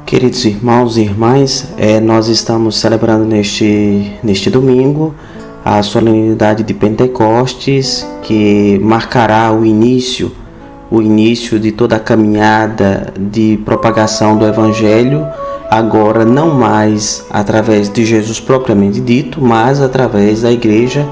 Queridos irmãos e irmãs, nós estamos celebrando neste domingo a solenidade de Pentecostes, que marcará o início de toda a caminhada de propagação do Evangelho, agora não mais através de Jesus propriamente dito, mas através da Igreja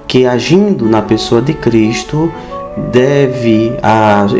que, agindo na pessoa de Cristo, deve,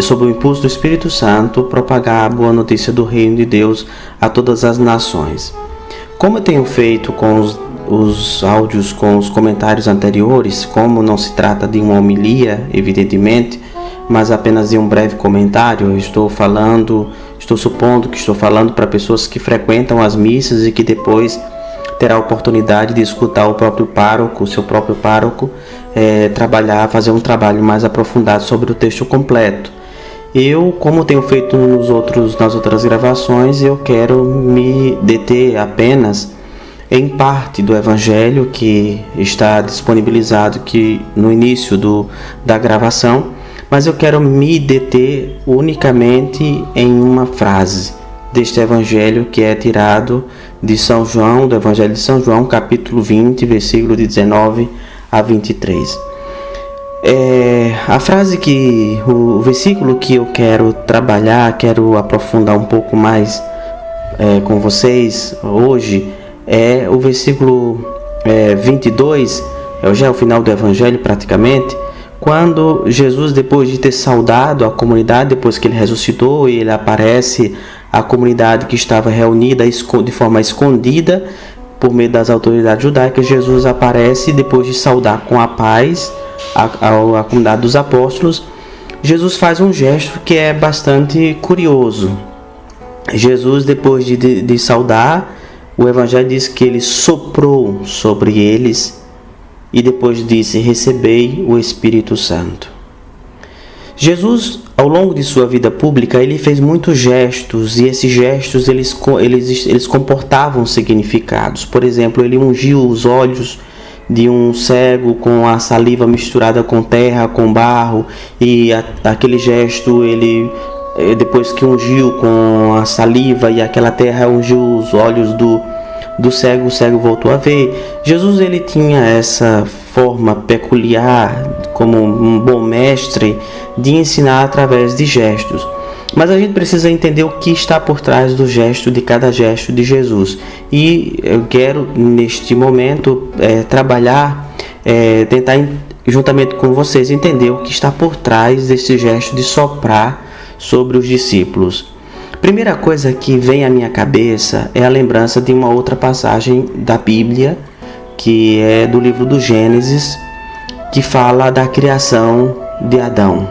sob o impulso do Espírito Santo, propagar a boa notícia do Reino de Deus a todas as nações. Como eu tenho feito com os áudios, com os comentários anteriores, como não se trata de uma homilia, evidentemente, mas apenas de um breve comentário, eu estou supondo que estou falando para pessoas que frequentam as missas e que depois terá a oportunidade de escutar o seu próprio pároco, fazer um trabalho mais aprofundado sobre o texto completo. Eu, como tenho feito nas outras gravações, eu quero me deter apenas em parte do Evangelho que está disponibilizado aqui no início da gravação, mas eu quero me deter unicamente em uma frase deste Evangelho que é tirado de São João, do Evangelho de São João, capítulo 20, versículo de 19 a 23. O versículo que eu quero trabalhar, quero aprofundar um pouco mais com vocês hoje, é o versículo 22, já é o final do Evangelho praticamente, quando Jesus, depois de ter saudado a comunidade, depois que ele ressuscitou e ele aparece à comunidade que estava reunida de forma escondida por meio das autoridades judaicas, Jesus aparece depois de saudar com a paz a comunidade dos apóstolos. Jesus faz um gesto que é bastante curioso. Jesus, depois de saudar, o Evangelho diz que ele soprou sobre eles e depois disse: recebei o Espírito Santo. Jesus, ao longo de sua vida pública, ele fez muitos gestos, e esses gestos eles comportavam significados. Por exemplo, ele ungiu os olhos de um cego com a saliva misturada com terra, com barro, e aquele gesto, depois que ungiu com a saliva e aquela terra, ungiu os olhos do cego, o cego voltou a ver. Jesus, ele tinha essa forma peculiar, como um bom mestre, de ensinar através de gestos. Mas a gente precisa entender o que está por trás de cada gesto de Jesus. E eu quero, neste momento, tentar, juntamente com vocês, entender o que está por trás desse gesto de soprar sobre os discípulos. Primeira coisa que vem à minha cabeça é a lembrança de uma outra passagem da Bíblia, que é do livro do Gênesis, que fala da criação de Adão.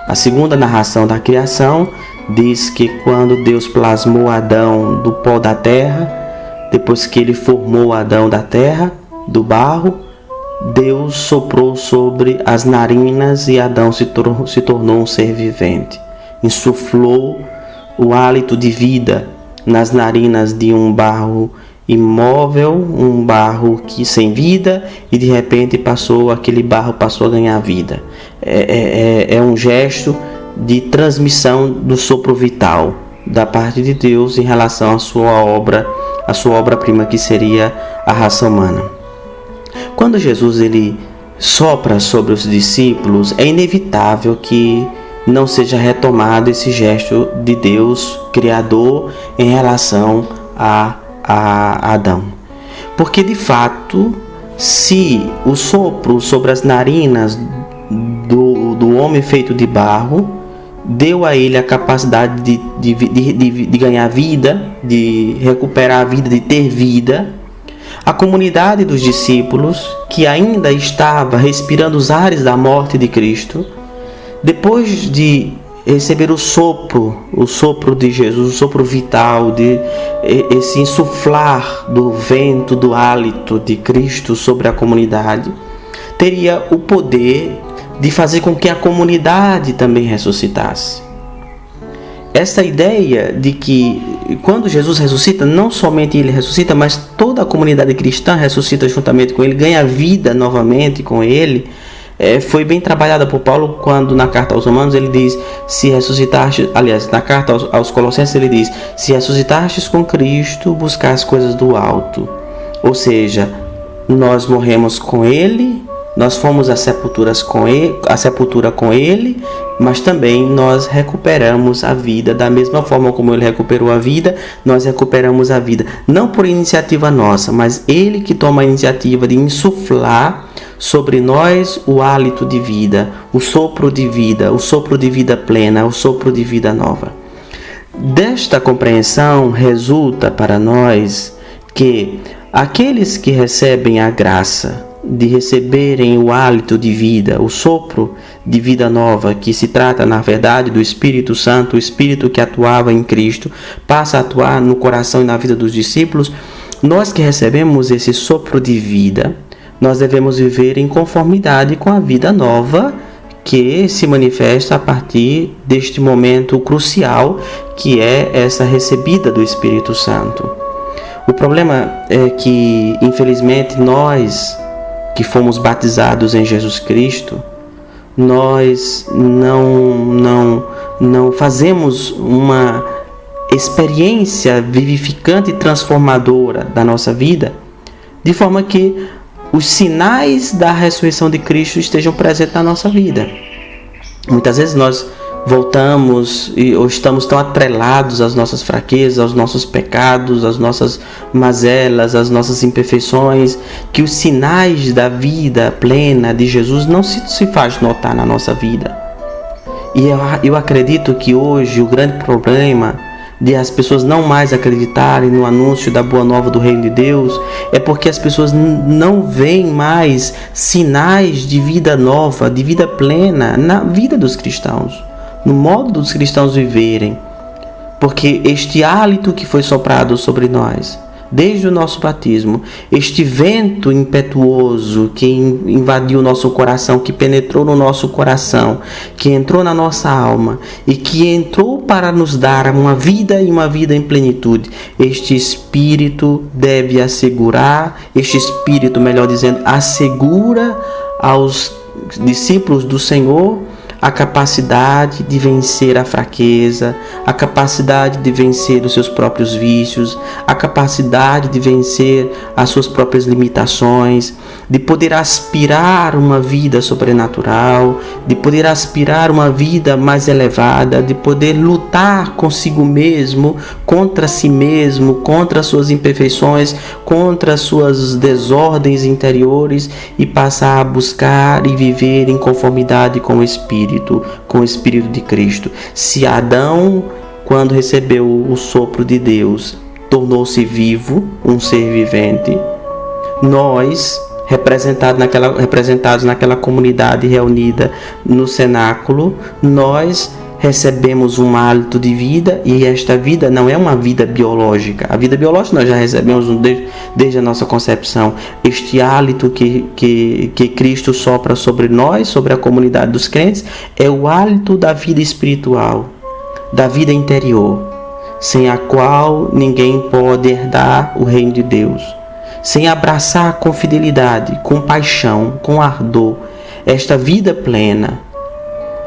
A segunda narração da criação diz que quando Deus plasmou Adão do pó da terra, depois que ele formou Adão da terra, do barro, Deus soprou sobre as narinas e Adão se tornou um ser vivente. Insuflou o hálito de vida nas narinas de um barro imóvel, um barro sem vida, e de repente aquele barro passou a ganhar vida. É um gesto de transmissão do sopro vital da parte de Deus em relação à sua obra-prima, que seria a raça humana. Quando Jesus ele sopra sobre os discípulos, é inevitável que não seja retomado esse gesto de Deus Criador em relação a Adão. Porque de fato, se o sopro sobre as narinas do homem feito de barro deu a ele a capacidade de ganhar vida, de recuperar a vida, de ter vida, a comunidade dos discípulos, que ainda estava respirando os ares da morte de Cristo, depois de receber o sopro de Jesus, o sopro vital, esse insuflar do vento, do hálito de Cristo sobre a comunidade, teria o poder de fazer com que a comunidade também ressuscitasse. Essa ideia de que quando Jesus ressuscita, não somente ele ressuscita, mas toda a comunidade cristã ressuscita juntamente com ele, ganha vida novamente com ele, foi bem trabalhada por Paulo quando na carta aos Romanos ele diz: se ressuscitastes, aliás, na carta aos Colossenses ele diz: se ressuscitastes com Cristo, buscar as coisas do alto. Ou seja, nós morremos com Ele, nós fomos à sepultura com Ele, mas também nós recuperamos a vida. Da mesma forma como Ele recuperou a vida, nós recuperamos a vida. Não por iniciativa nossa, mas Ele que toma a iniciativa de insuflar sobre nós o hálito de vida, o sopro de vida plena, o sopro de vida nova. Desta compreensão resulta para nós que aqueles que recebem a graça de receberem o hálito de vida, o sopro de vida nova, que se trata na verdade do Espírito Santo, o Espírito que atuava em Cristo, passa a atuar no coração e na vida dos discípulos. Nós que recebemos esse sopro de vida, nós devemos viver em conformidade com a vida nova que se manifesta a partir deste momento crucial que é essa recebida do Espírito Santo. O problema é que, infelizmente, nós que fomos batizados em Jesus Cristo, nós não fazemos uma experiência vivificante e transformadora da nossa vida, de forma que os sinais da ressurreição de Cristo estejam presentes na nossa vida. Muitas vezes nós voltamos ou estamos tão atrelados às nossas fraquezas, aos nossos pecados, às nossas mazelas, às nossas imperfeições, que os sinais da vida plena de Jesus não se faz notar na nossa vida. E eu acredito que hoje o grande problema de as pessoas não mais acreditarem no anúncio da boa nova do reino de Deus é porque as pessoas não veem mais sinais de vida nova, de vida plena na vida dos cristãos, no modo dos cristãos viverem, porque este hálito que foi soprado sobre nós desde o nosso batismo, este vento impetuoso que invadiu o nosso coração, que penetrou no nosso coração, que entrou na nossa alma e que entrou para nos dar uma vida e uma vida em plenitude, este Espírito deve assegurar, este Espírito, melhor dizendo, assegura aos discípulos do Senhor a capacidade de vencer a fraqueza, a capacidade de vencer os seus próprios vícios, a capacidade de vencer as suas próprias limitações, de poder aspirar uma vida sobrenatural, de poder aspirar uma vida mais elevada, de poder lutar consigo mesmo, contra si mesmo, contra as suas imperfeições, contra as suas desordens interiores e passar a buscar e viver em conformidade com o Espírito de Cristo. Se Adão, quando recebeu o sopro de Deus, tornou-se vivo, um ser vivente, nós, representados naquela comunidade reunida no cenáculo, nós recebemos um hálito de vida, e esta vida não é uma vida biológica. A vida biológica nós já recebemos desde a nossa concepção. Este hálito que Cristo sopra sobre nós, sobre a comunidade dos crentes, é o hálito da vida espiritual, da vida interior, sem a qual ninguém pode herdar o reino de Deus. Sem abraçar com fidelidade, com paixão, com ardor, esta vida plena,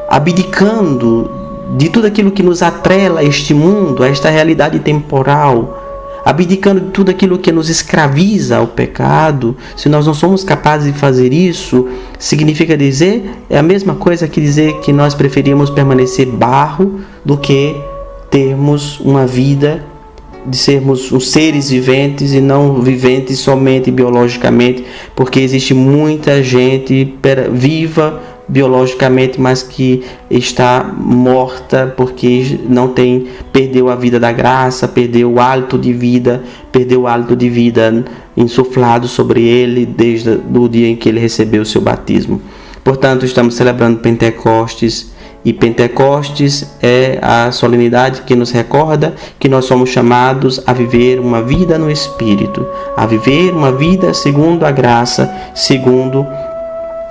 abdicando de tudo aquilo que nos atrela a este mundo, a esta realidade temporal, abdicando de tudo aquilo que nos escraviza ao pecado. Se nós não somos capazes de fazer isso, significa dizer, é a mesma coisa que dizer que nós preferimos permanecer barro do que termos uma vida de sermos os seres viventes e não viventes somente biologicamente, porque existe muita gente viva biologicamente, mas que está morta porque perdeu a vida da graça, perdeu o hálito de vida insuflado sobre ele desde o dia em que ele recebeu o seu batismo. Portanto, estamos celebrando Pentecostes, e Pentecostes é a solenidade que nos recorda que nós somos chamados a viver uma vida no Espírito, a viver uma vida segundo a graça, segundo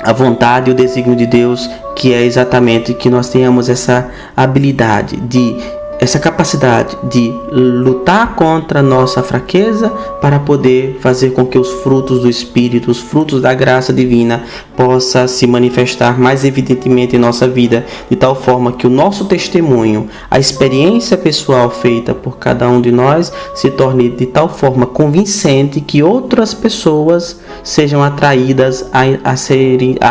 a vontade e o desígnio de Deus, que é exatamente que nós tenhamos essa habilidade de essa capacidade de lutar contra a nossa fraqueza para poder fazer com que os frutos do Espírito, os frutos da graça divina possa se manifestar mais evidentemente em nossa vida, de tal forma que o nosso testemunho, a experiência pessoal feita por cada um de nós se torne de tal forma convincente que outras pessoas sejam atraídas a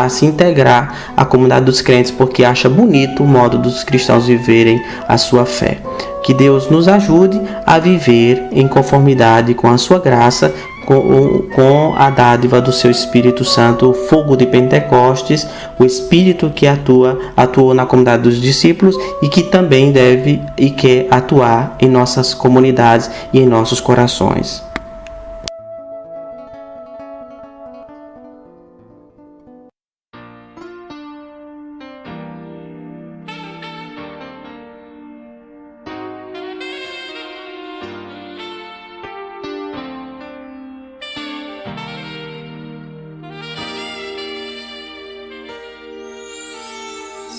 se integrar à comunidade dos crentes porque acha bonito o modo dos cristãos viverem a sua fé. Que Deus nos ajude a viver em conformidade com a sua graça, com a dádiva do seu Espírito Santo, o fogo de Pentecostes, o Espírito que atuou na comunidade dos discípulos e que também deve e quer atuar em nossas comunidades e em nossos corações.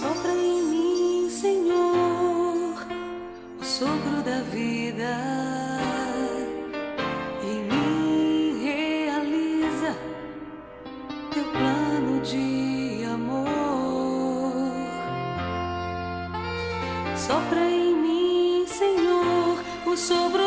Sopra em mim, Senhor, o sopro da vida. Em mim realiza teu plano de amor. Sopra em mim, Senhor, o sopro